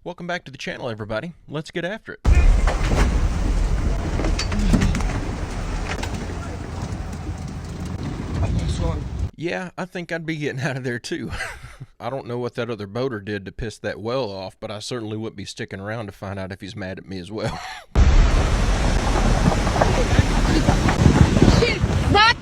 Welcome back to the channel, everybody. Let's get after it. Yeah, I think I'd be getting out of there too. I don't know what that other boater did to piss that well off, but I certainly wouldn't be sticking around to find out if he's mad at me as well. Shit! Run!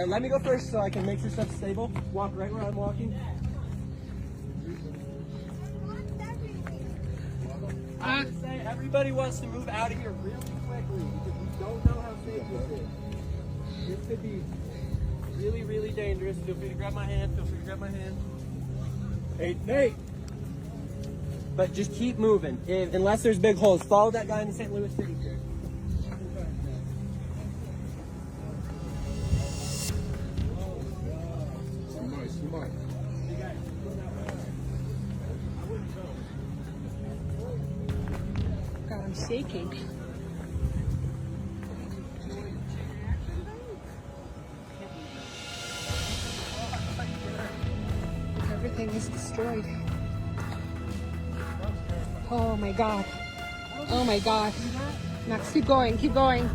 Let me go first so I can make sure stuff's stable. Walk right where I'm walking. I would say everybody wants to move out of here really quickly because we don't know how safe this is. This could be really, really dangerous. Feel free to grab my hand. Feel free to grab my hand. Hey, Nate! But just keep moving. Unless there's big holes. Follow that guy in the St. Louis City here. God, I'm shaking. Everything is destroyed. Oh my God. Oh my God. Max, keep going, keep going.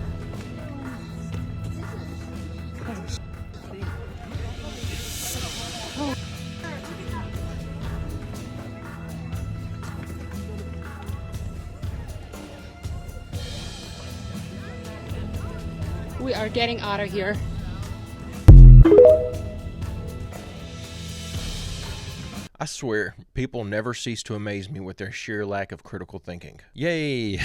We are getting out of here. I swear, people never cease to amaze me with their sheer lack of critical thinking. Yay!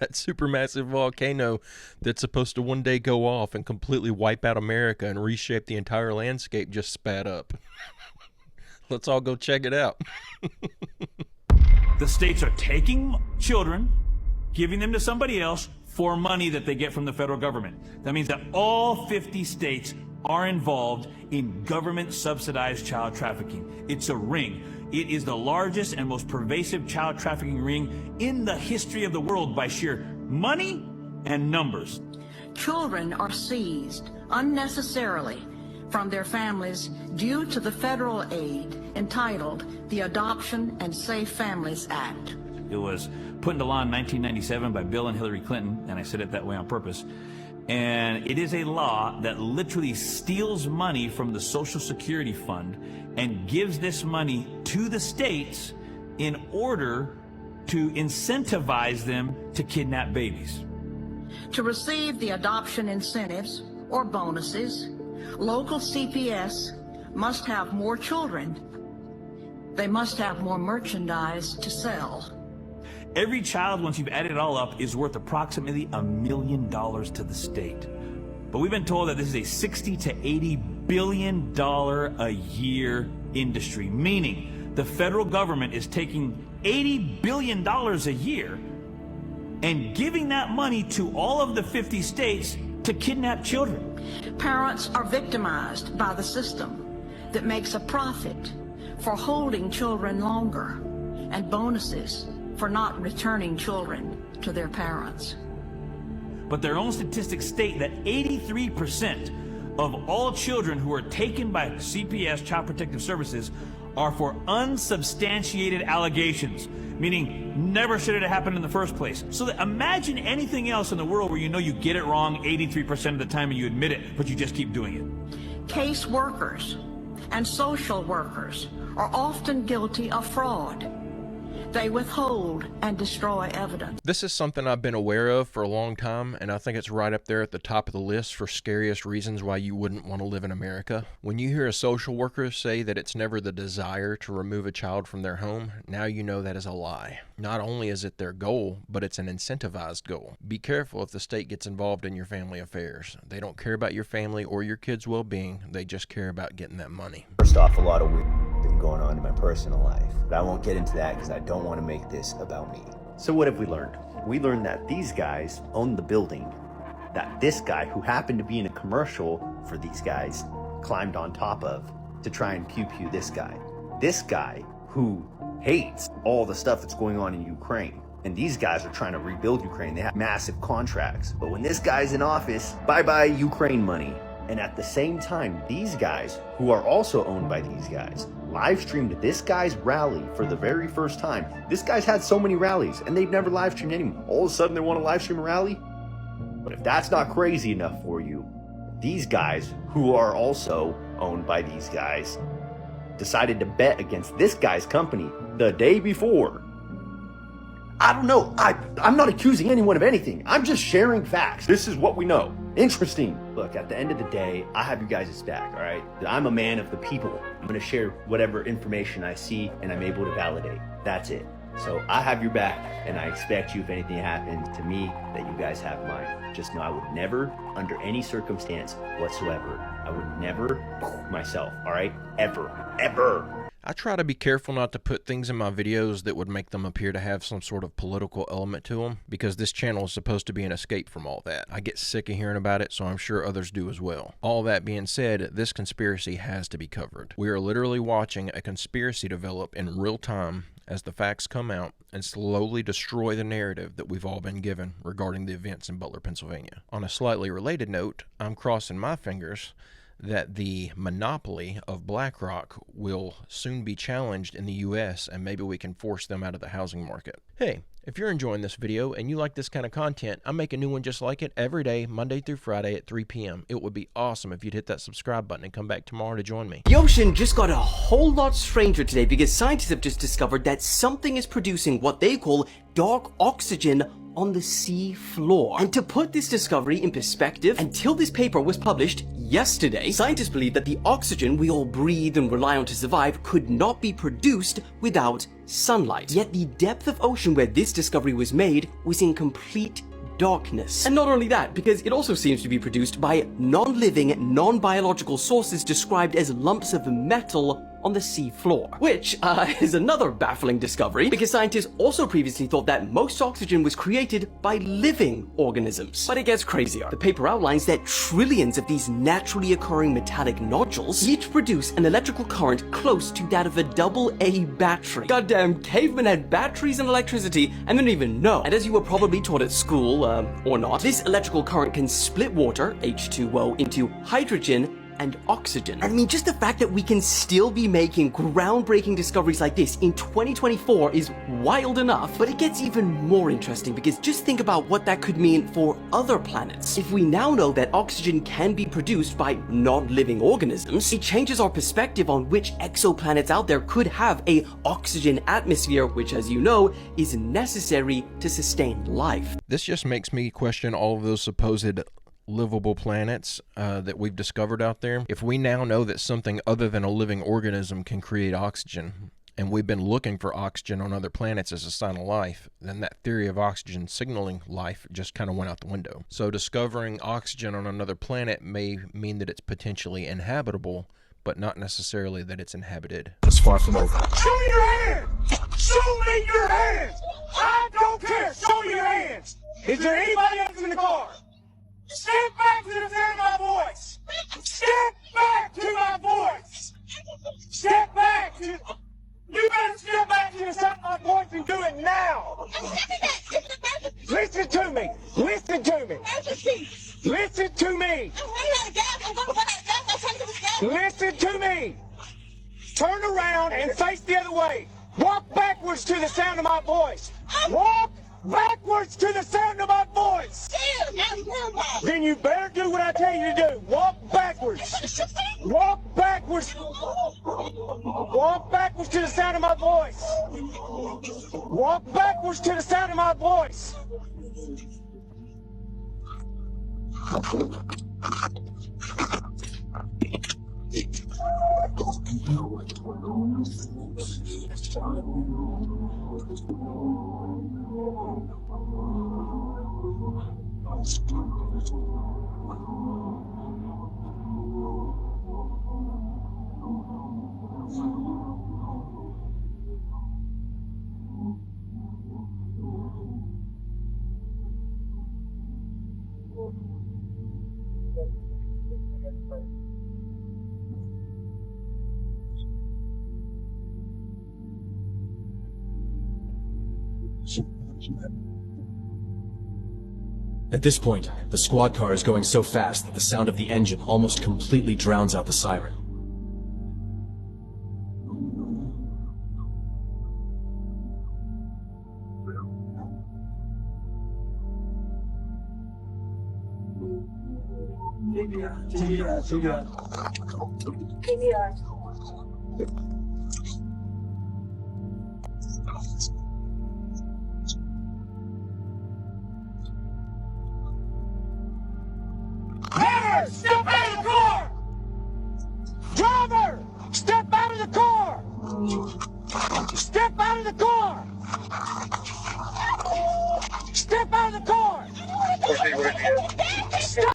That supermassive volcano that's supposed to one day go off and completely wipe out America and reshape the entire landscape just spat up. Let's all go check it out. The states are taking children, giving them to somebody else for money that they get from the federal government. That means that all 50 states are involved in government-subsidized child trafficking. It's a ring. It is the largest and most pervasive child trafficking ring in the history of the world by sheer money and numbers. Children are seized unnecessarily from their families due to the federal aid entitled the Adoption and Safe Families Act. It was put into law in 1997 by Bill and Hillary Clinton, and I said it that way on purpose. And it is a law that literally steals money from the Social Security Fund and gives this money to the states in order to incentivize them to kidnap babies. To receive the adoption incentives or bonuses, local CPS must have more children. They must have more merchandise to sell. Every child, once you've added it all up, is worth approximately $1 million to the state. But we've been told that this is a $60 to $80 billion a year industry, meaning the federal government is taking $80 billion a year and giving that money to all of the 50 states to kidnap children. Parents are victimized by the system that makes a profit for holding children longer and bonuses for not returning children to their parents. But their own statistics state that 83% of all children who are taken by CPS, Child Protective Services, are for unsubstantiated allegations, meaning never should it have happened in the first place. So that imagine anything else in the world where you know you get it wrong 83% of the time and you admit it, but you just keep doing it. Case workers and social workers are often guilty of fraud. They withhold and destroy evidence. This is something I've been aware of for a long time, and I think it's right up there at the top of the list for scariest reasons why you wouldn't want to live in America. When you hear a social worker say that it's never the desire to remove a child from their home, now you know that is a lie. Not only is it their goal, but it's an incentivized goal. Be careful if the state gets involved in your family affairs. They don't care about your family or your kids' well-being. They just care about getting that money. First off, a lot of weird been going on in my personal life, but I won't get into that because I don't want to make this about me. So what have we learned? We learned that these guys own the building, that this guy, who happened to be in a commercial for these guys, climbed on top of to try and pew-pew this guy. This guy, who hates all the stuff that's going on in Ukraine, And these guys are trying to rebuild Ukraine. They have massive contracts. But when this guy's in office, bye-bye Ukraine money. And at the same time, these guys, who are also owned by these guys, live streamed this guy's rally for the very first time. This guy's had so many rallies, and they've never live streamed any. All of a sudden, they want to live stream a rally? But if that's not crazy enough for you, these guys, who are also owned by these guys, decided to bet against this guy's company the day before. I don't know. I'm not accusing anyone of anything. I'm just sharing facts. This is what we know. Interesting. Look, at the end of the day, I have you guys' back, all right? I'm a man of the people. I'm going to share whatever information I see and I'm able to validate. That's it. So I have your back, and I expect you, if anything happens to me, that you guys have mine. Just know I would never, under any circumstance whatsoever, I would never myself, all right? Ever. I try to be careful not to put things in my videos that would make them appear to have some sort of political element to them, because this channel is supposed to be an escape from all that. I get sick of hearing about it, so I'm sure others do as well. All that being said, this conspiracy has to be covered. We are literally watching a conspiracy develop in real time as the facts come out and slowly destroy the narrative that we've all been given regarding the events in Butler, Pennsylvania. On a slightly related note, I'm crossing my fingers that the monopoly of BlackRock will soon be challenged in the US, and maybe we can force them out of the housing market. Hey, if you're enjoying this video and you like this kind of content, I make a new one just like it every day, Monday through Friday at 3 p.m. It would be awesome if you'd hit that subscribe button and come back tomorrow to join me. The ocean just got a whole lot stranger today because scientists have just discovered that something is producing what they call dark oxygen on the sea floor. And to put this discovery in perspective, until this paper was published yesterday, scientists believe that the oxygen we all breathe and rely on to survive could not be produced without sunlight. Yet the depth of ocean where this discovery was made was in complete darkness. And not only that, because it also seems to be produced by non-living, non-biological sources described as lumps of metal on the sea floor, which is another baffling discovery because scientists also previously thought that most oxygen was created by living organisms. But it gets crazier. The paper outlines that trillions of these naturally occurring metallic nodules each produce an electrical current close to that of a AA battery. Goddamn cavemen had batteries and electricity and didn't even know. And as you were probably taught at school, or not, this electrical current can split water, H2O, into hydrogen and oxygen. I mean, just the fact that we can still be making groundbreaking discoveries like this in 2024 is wild enough, but it gets even more interesting because just think about what that could mean for other planets. If we now know that oxygen can be produced by non-living organisms, it changes our perspective on which exoplanets out there could have a oxygen atmosphere, which, as you know, is necessary to sustain life. This just makes me question all of those supposed livable planets that we've discovered out there. If we now know that something other than a living organism can create oxygen, and we've been looking for oxygen on other planets as a sign of life, then that theory of oxygen signaling life just kind of went out the window. So discovering oxygen on another planet may mean that it's potentially inhabitable, but not necessarily that it's inhabited. It's far from over. Show me your hands! Show me your hands! I don't care! Show me your hands! Is there anybody else in the car? Step back to the sound of my voice! Step back to my voice! Step back to... You better step back to the sound of my voice and do it now! Listen to me! Listen to me! Listen to me! Listen to me! Turn around and face the other way! Walk backwards to the sound of my voice! Walk backwards to the sound of my voice! Then you better do what I tell you to do. Walk backwards. Walk backwards. Walk backwards to the sound of my voice. Walk backwards to the sound of my voice. At this point, the squad car is going so fast that the sound of the engine almost completely drowns out the siren. Driver, step out of the car! Driver, step out of the car! Step out of the car! Step out of the car!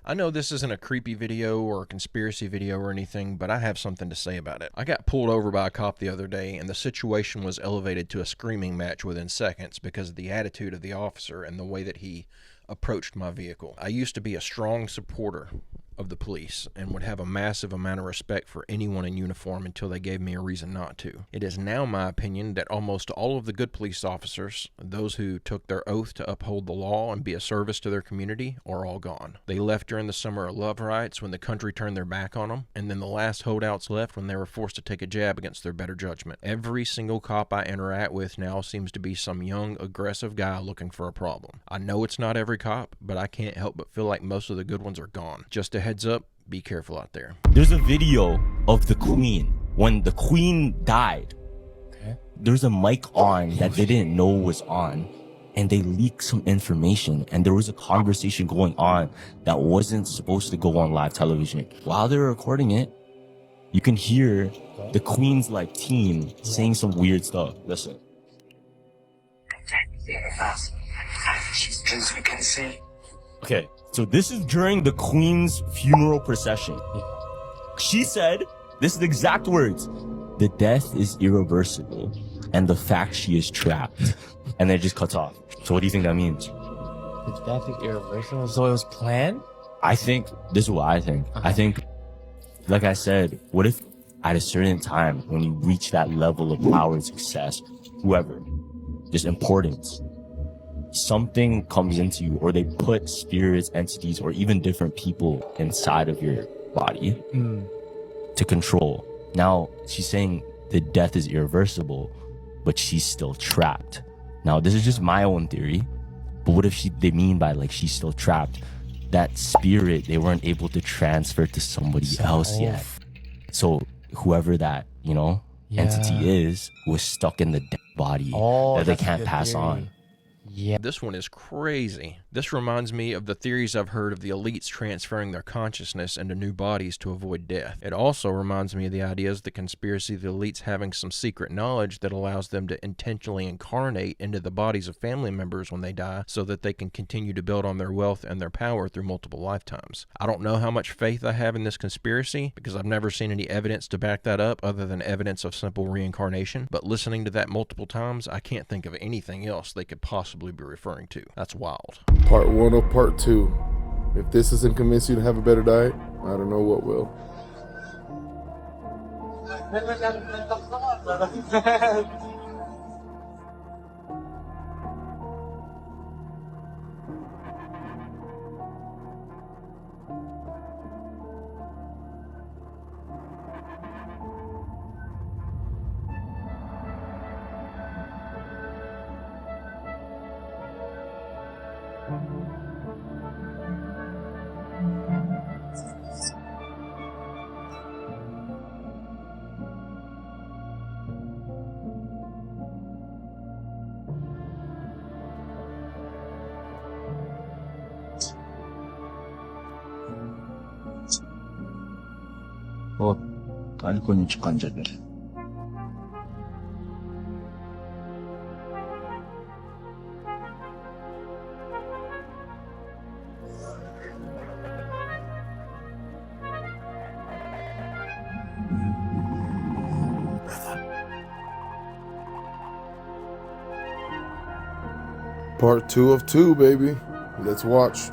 I know this isn't a creepy video or a conspiracy video or anything, but I have something to say about it. I got pulled over by a cop the other day, and the situation was elevated to a screaming match within seconds because of the attitude of the officer and the way that he approached my vehicle. I used to be a strong supporter of the police and would have a massive amount of respect for anyone in uniform until they gave me a reason not to. It is now my opinion that almost all of the good police officers, those who took their oath to uphold the law and be a service to their community, are all gone. They left during the summer of love riots when the country turned their back on them, and then the last holdouts left when they were forced to take a jab against their better judgment. Every single cop I interact with now seems to be some young, aggressive guy looking for a problem. I know it's not every cop, but I can't help but feel like most of the good ones are gone. Just a heads up, be careful out there. There's a video of the Queen. When the Queen died, there's a mic on that they didn't know was on, and they leaked some information, and there was a conversation going on that wasn't supposed to go on live television. While they were recording it, you can hear the Queen's like team saying some weird stuff. Listen. Okay, so this is during the Queen's funeral procession. She said, this is the exact words, "The death is irreversible, and the fact she is trapped." And then it just cuts off. So what do you think that means? The death is irreversible, so it was planned? I think, this is what I think. I think, like I said, what if at a certain time, when you reach that level of power and success, whoever, just importance, something comes into you, or they put spirits, entities, or even different people inside of your body to control. Now, she's saying the death is irreversible, but she's still trapped. Now, this is just my own theory, but what if they mean by like she's still trapped? That spirit, they weren't able to transfer to somebody else yet. So whoever that, entity is, was stuck in the dead body that they can't pass on. Yeah. This one is crazy. This reminds me of the theories I've heard of the elites transferring their consciousness into new bodies to avoid death. It also reminds me of the ideas of the conspiracy of the elites having some secret knowledge that allows them to intentionally incarnate into the bodies of family members when they die so that they can continue to build on their wealth and their power through multiple lifetimes. I don't know how much faith I have in this conspiracy because I've never seen any evidence to back that up other than evidence of simple reincarnation, but listening to that multiple times, I can't think of anything else they could possibly be referring to. That's wild. Part 1 of part 2. If this doesn't convince you to have a better diet, I don't know what will. 알코올이 직관자들. Part 2 of 2, baby. Let's watch.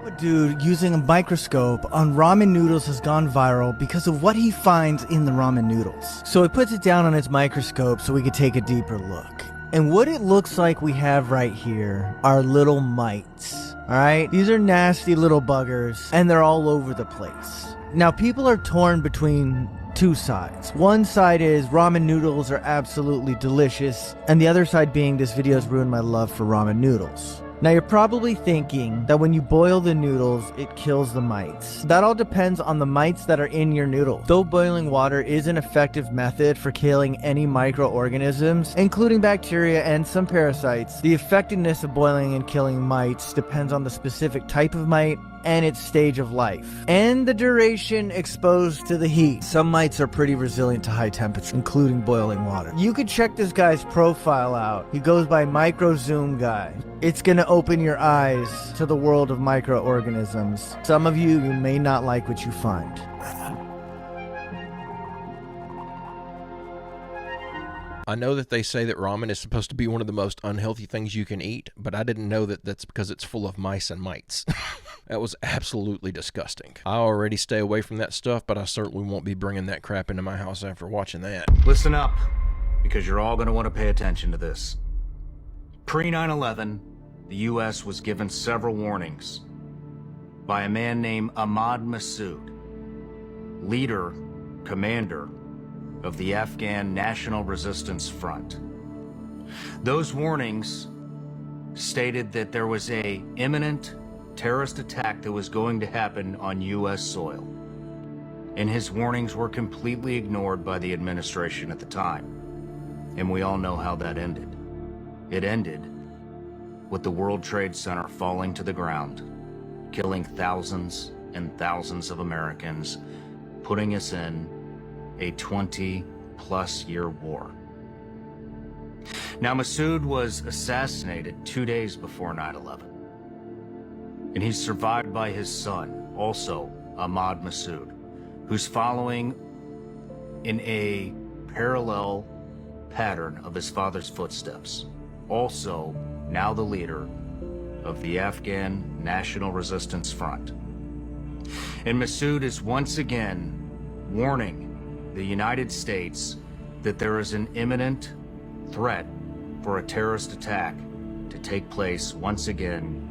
A dude using a microscope on ramen noodles has gone viral because of what he finds in the ramen noodles. So he puts it down on his microscope so we could take a deeper look. And what it looks like we have right here are little mites. Alright? These are nasty little buggers, and they're all over the place. Now, people are torn between two sides. One side is ramen noodles are absolutely delicious, and the other side being this video has ruined my love for ramen noodles. Now, you're probably thinking that when you boil the noodles, it kills the mites. That all depends on the mites that are in your noodle. Though boiling water is an effective method for killing any microorganisms, including bacteria and some parasites, the effectiveness of boiling and killing mites depends on the specific type of mite and its stage of life, and the duration exposed to the heat. Some mites are pretty resilient to high temperature, including boiling water. You could check this guy's profile out. He goes by Micro Zoom Guy. It's gonna open your eyes to the world of microorganisms. Some of you may not like what you find. I know that they say that ramen is supposed to be one of the most unhealthy things you can eat, but I didn't know that that's because it's full of mice and mites. That was absolutely disgusting. I already stay away from that stuff, but I certainly won't be bringing that crap into my house after watching that. Listen up, because you're all going to want to pay attention to this. Pre-9/11, the U.S. was given several warnings by a man named Ahmad Massoud, leader, commander of the Afghan National Resistance Front. Those warnings stated that there was an imminent terrorist attack that was going to happen on U.S. soil. And his warnings were completely ignored by the administration at the time. And we all know how that ended. It ended with the World Trade Center falling to the ground, killing thousands and thousands of Americans, putting us in a 20-plus year war. Now, Massoud was assassinated 2 days before 9/11. And he's survived by his son, also Ahmad Massoud, who's following in a parallel pattern of his father's footsteps. Also, now the leader of the Afghan National Resistance Front. And Massoud is once again warning the United States that there is an imminent threat for a terrorist attack to take place once again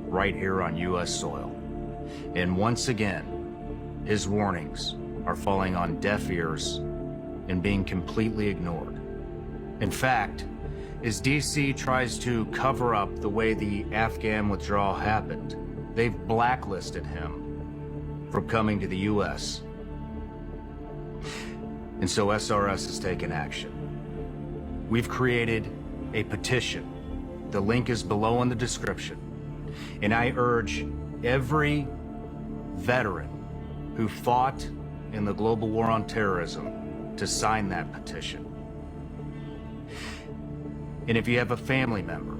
right here on U.S. soil. And once again, his warnings are falling on deaf ears and being completely ignored. In fact, as D.C. tries to cover up the way the Afghan withdrawal happened, they've blacklisted him from coming to the U.S. And so SRS has taken action. We've created a petition. The link is below in the description. And I urge every veteran who fought in the global war on terrorism to sign that petition. And if you have a family member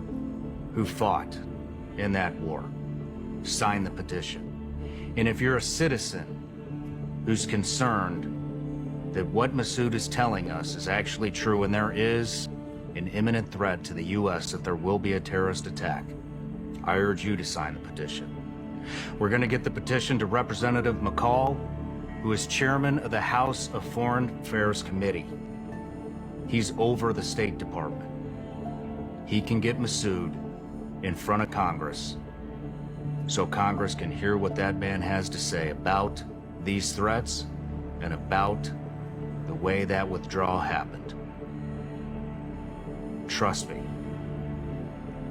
who fought in that war, sign the petition. And if you're a citizen who's concerned that what Massoud is telling us is actually true and there is an imminent threat to the U.S. that there will be a terrorist attack, I urge you to sign the petition. We're going to get the petition to Representative McCall, who is chairman of the House of Foreign Affairs Committee. He's over the State Department. He can get Massoud in front of Congress so Congress can hear what that man has to say about these threats and about the way that withdrawal happened. Trust me,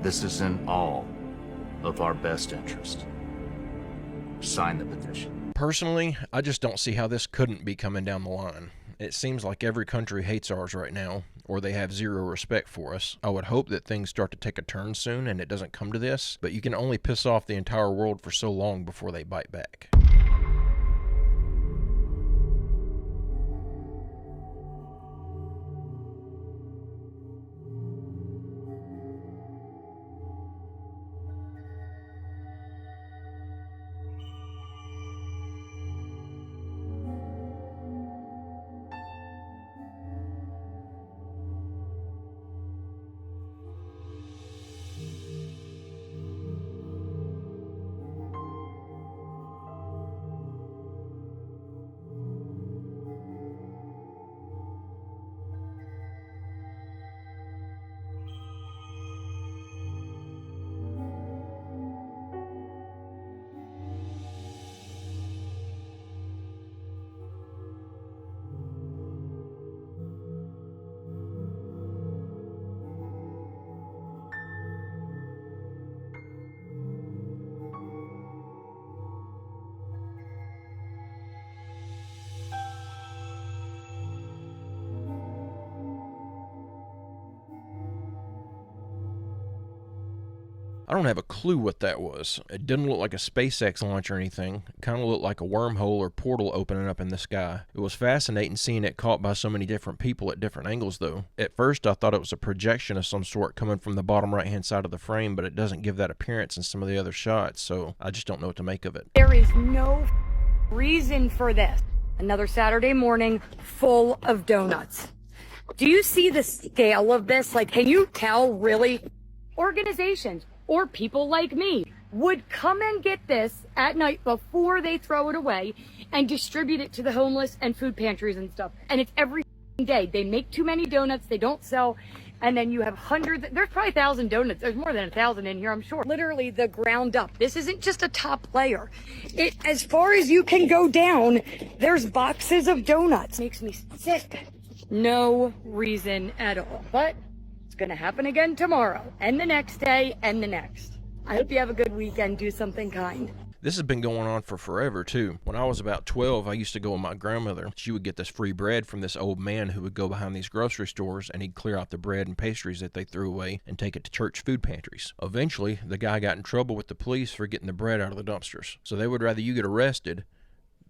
this is in all of our best interest. Sign the petition. Personally, I just don't see how this couldn't be coming down the line. It seems like every country hates ours right now, or they have zero respect for us. I would hope that things start to take a turn soon and it doesn't come to this, but you can only piss off the entire world for so long before they bite back. I don't have a clue what that was. It didn't look like a SpaceX launch or anything. It kind of looked like a wormhole or portal opening up in the sky. It was fascinating seeing it caught by so many different people at different angles though. At first I thought it was a projection of some sort coming from the bottom right hand side of the frame, but it doesn't give that appearance in some of the other shots, so I just don't know what to make of it. There is no reason for this. Another Saturday morning full of donuts. Do you see the scale of this? Like, can you tell really organizations or people like me would come and get this at night before they throw it away and distribute it to the homeless and food pantries and stuff? And it's every day. They make too many donuts, they don't sell, and then you have hundreds, there's probably 1,000 donuts, there's more than 1,000 in here, I'm sure. Literally the ground up. This isn't just a top layer. As far as you can go down, there's boxes of donuts. Makes me sick. No reason at all. But it's gonna happen again tomorrow, and the next day, and the next. I hope you have a good weekend. Do something kind. This has been going on for forever, too. When I was about 12, I used to go with my grandmother. She would get this free bread from this old man who would go behind these grocery stores, and he'd clear out the bread and pastries that they threw away and take it to church food pantries. Eventually, the guy got in trouble with the police for getting the bread out of the dumpsters. So they would rather you get arrested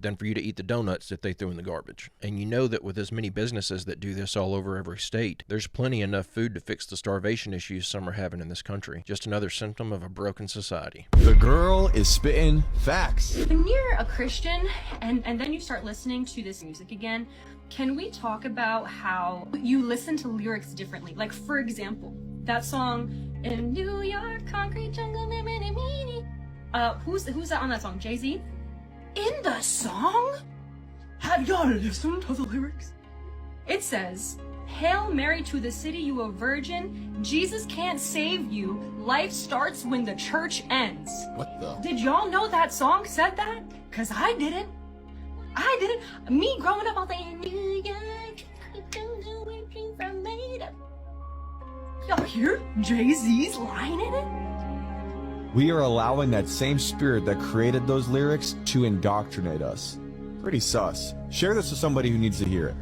than for you to eat the donuts that they threw in the garbage. And you know that with as many businesses that do this all over every state, there's plenty enough food to fix the starvation issues some are having in this country. Just another symptom of a broken society. The girl is spitting facts. When you're a Christian and then you start listening to this music again, can we talk about how you listen to lyrics differently? Like, for example, that song, in New York, concrete jungle, who's that on that song? Jay-Z? In the song? Have y'all listened to the lyrics? It says, Hail Mary to the city, you a virgin. Jesus can't save you. Life starts when the church ends. What the? Did y'all know that song said that? Cause I didn't. I didn't. Me growing up all day in New York. Y'all hear Jay-Z's line in it? We are allowing that same spirit that created those lyrics to indoctrinate us. Pretty sus. Share this with somebody who needs to hear it.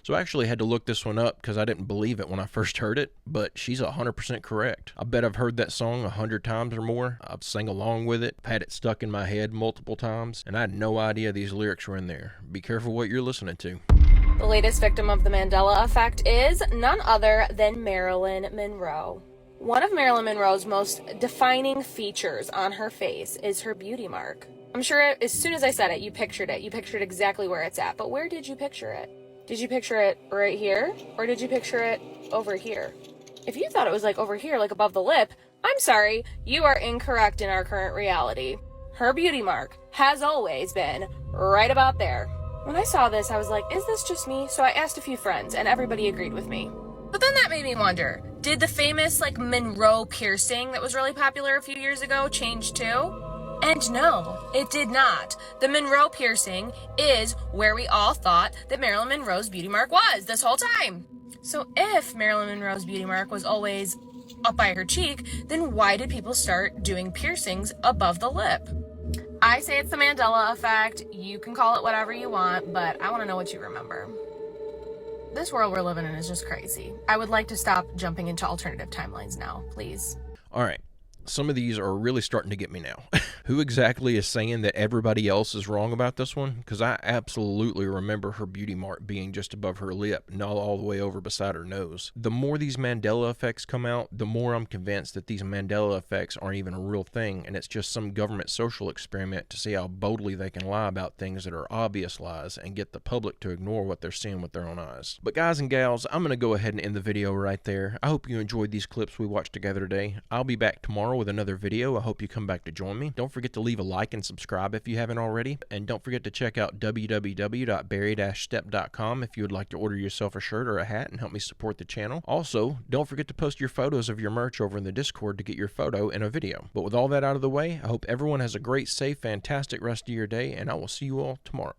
So I actually had to look this one up because I didn't believe it when I first heard it, but she's 100% correct. I bet I've heard that song 100 times or more. I've sang along with it, I've had it stuck in my head multiple times, and I had no idea these lyrics were in there. Be careful what you're listening to. The latest victim of the Mandela effect is none other than Marilyn Monroe. One of Marilyn Monroe's most defining features on her face is her beauty mark. I'm sure as soon as I said it. You pictured exactly where it's at, but where did you picture it? Did you picture it right here, or did you picture it over here? If you thought it was like over here, like above the lip, I'm sorry, you are incorrect in our current reality. Her beauty mark has always been right about there. When I saw this, I was like, is this just me? So I asked a few friends, and everybody agreed with me. But then that made me wonder, did the famous Monroe piercing that was really popular a few years ago change too? And no, it did not. The Monroe piercing is where we all thought that Marilyn Monroe's beauty mark was this whole time. So if Marilyn Monroe's beauty mark was always up by her cheek, then why did people start doing piercings above the lip? I say it's the Mandela effect. You can call it whatever you want, but I want to know what you remember. This world we're living in is just crazy. I would like to stop jumping into alternative timelines now, please. All right. Some of these are really starting to get me now. Who exactly is saying that everybody else is wrong about this one? Because I absolutely remember her beauty mark being just above her lip, not all the way over beside her nose. The more these Mandela effects come out, the more I'm convinced that these Mandela effects aren't even a real thing, and it's just some government social experiment to see how boldly they can lie about things that are obvious lies and get the public to ignore what they're seeing with their own eyes. But guys and gals, I'm going to go ahead and end the video right there. I hope you enjoyed these clips we watched together today. I'll be back tomorrow with another video. I hope you come back to join me. Don't forget to leave a like and subscribe if you haven't already, and don't forget to check out www.barry-stepp.com if you would like to order yourself a shirt or a hat and help me support the channel. Also, don't forget to post your photos of your merch over in the Discord to get your photo in a video. But with all that out of the way, I hope everyone has a great, safe, fantastic rest of your day, and I will see you all tomorrow.